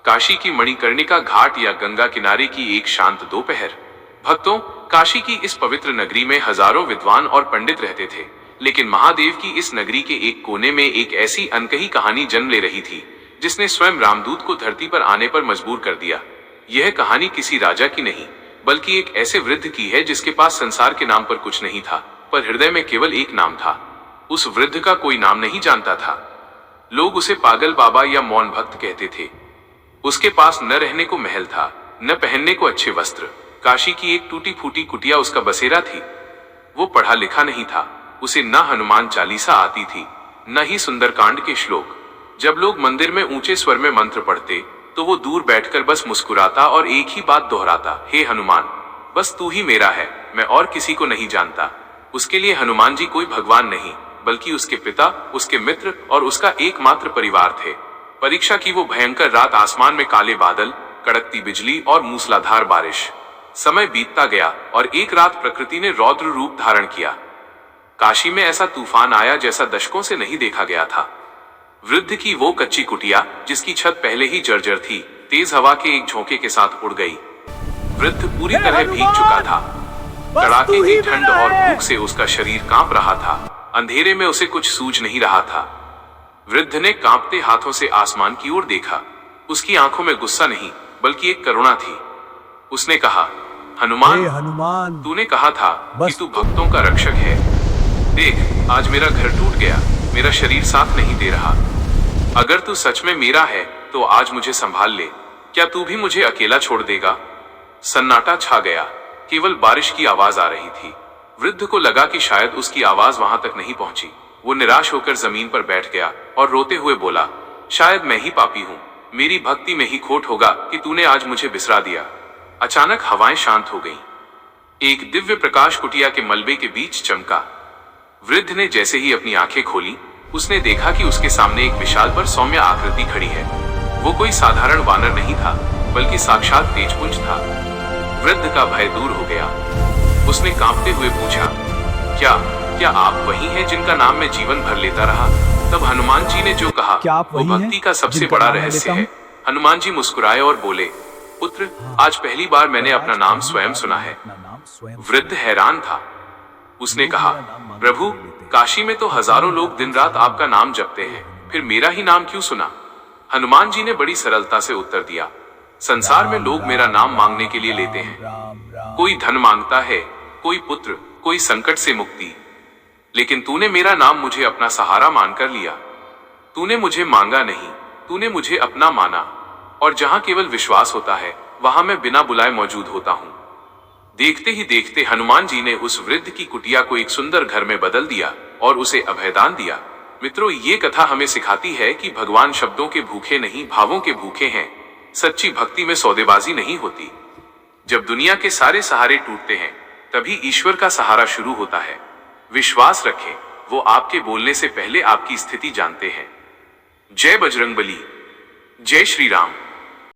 काशी की मणिकर्णिका घाट या गंगा किनारे की एक शांत दोपहर। भक्तों, काशी की इस पवित्र नगरी में हजारों विद्वान और पंडित रहते थे, लेकिन महादेव की इस नगरी के एक कोने में एक ऐसी अनकही कहानी जन्म ले रही थी जिसने स्वयं रामदूत को धरती पर आने पर मजबूर कर दिया। यह कहानी किसी राजा की नहीं, बल्कि एक ऐसे वृद्ध की है जिसके पास संसार के नाम पर कुछ नहीं था, पर हृदय में केवल एक नाम था। उस वृद्ध का कोई नाम नहीं जानता था। लोग उसे पागल बाबा या मौन भक्त कहते थे। उसके पास न रहने को महल था, न पहनने को अच्छे वस्त्र। काशी की एक टूटी फूटी कुटिया उसका बसेरा थी। वो पढ़ा लिखा नहीं था, उसे न हनुमान चालीसा आती थी, न ही सुंदरकांड के श्लोक। जब लोग मंदिर में ऊंचे स्वर में मंत्र पढ़ते तो वो दूर बैठकर बस मुस्कुराता और एक ही बात दोहराता, हे हनुमान, बस तू ही मेरा है, मैं और किसी को नहीं जानता। उसके लिए हनुमान जी कोई भगवान नहीं, बल्कि उसके पिता, उसके मित्र और उसका एकमात्र परिवार थे। परीक्षा की वो भयंकर रात, आसमान में काले बादल, कड़कती बिजली और मूसलाधार बारिश। समय बीतता गया और एक रात प्रकृति ने रौद्र रूप धारण किया। काशी में ऐसा तूफान आया जैसा दशकों से नहीं देखा गया था। वृद्ध की वो कच्ची कुटिया, जिसकी छत पहले ही जर्जर थी, तेज हवा के एक झोंके के साथ उड़ गई। वृद्ध पूरी तरह भीग चुका था। कड़ाके की ठंड और भूख से उसका शरीर कांप रहा था। अंधेरे में उसे कुछ सूझ नहीं रहा था। वृद्ध ने कांपते हाथों से आसमान की ओर देखा। उसकी आंखों में गुस्सा नहीं, बल्कि एक करुणा थी। उसने कहा, हनुमान, तूने कहा था कि तू भक्तों का रक्षक है। देख, आज मेरा घर टूट गया, मेरा शरीर साथ नहीं दे रहा। अगर तू सच में मेरा है तो आज मुझे संभाल ले। क्या तू भी मुझे अकेला छोड़ देगा? सन्नाटा छा गया, केवल बारिश की आवाज आ रही थी। वृद्ध को लगा कि शायद उसकी आवाज वहां तक नहीं पहुंची। वो निराश होकर जमीन पर बैठ गया और रोते हुए बोला, शायद मैं ही पापी हूँ, मेरी भक्ति में ही खोट होगा कि तूने आज मुझे बिसरा दिया। अचानक हवाएं शांत हो गईं। एक दिव्य प्रकाश कुटिया के मलबे के बीच चमका। वृद्ध ने जैसे ही अपनी आंखें खोली, उसने देखा कि उसके सामने एक विशाल पर सौम्य आकृति खड़ी है। वो कोई साधारण वानर नहीं था, बल्कि साक्षात तेजपुंज था। वृद्ध का भय दूर हो गया। उसने कांपते हुए पूछा, क्या आप वही हैं जिनका नाम मैं जीवन भर लेता रहा? तब हनुमान जी ने जो कहा वो भक्ति का सबसे बड़ा रहस्य है। हनुमान जी मुस्कुराए और बोले, पुत्र, आज पहली बार मैंने अपना नाम स्वयं सुना है। वृद्ध हैरान था। उसने कहा, प्रभु, काशी में तो हजारों लोग दिन रात आपका नाम जपते हैं, फिर मेरा ही नाम क्यों सुना? हनुमान जी ने बड़ी सरलता से उत्तर दिया, संसार में लोग मेरा नाम मांगने के लिए लेते हैं। कोई धन मांगता है, कोई पुत्र, कोई संकट से मुक्ति, लेकिन तूने मेरा नाम मुझे अपना सहारा मानकर लिया। तूने मुझे मांगा नहीं, तूने मुझे अपना माना, और जहां केवल विश्वास होता है वहां मैं बिना बुलाए मौजूद होता हूं। देखते ही देखते हनुमान जी ने उस वृद्ध की कुटिया को एक सुंदर घर में बदल दिया और उसे अभयदान दिया। मित्रों, ये कथा हमें सिखाती है कि भगवान शब्दों के भूखे नहीं, भावों के भूखे हैं। सच्ची भक्ति में सौदेबाजी नहीं होती। जब दुनिया के सारे सहारे टूटते हैं, तभी ईश्वर का सहारा शुरू होता है। विश्वास रखें, वो आपके बोलने से पहले आपकी स्थिति जानते हैं। जय बजरंगबली, जय श्री राम।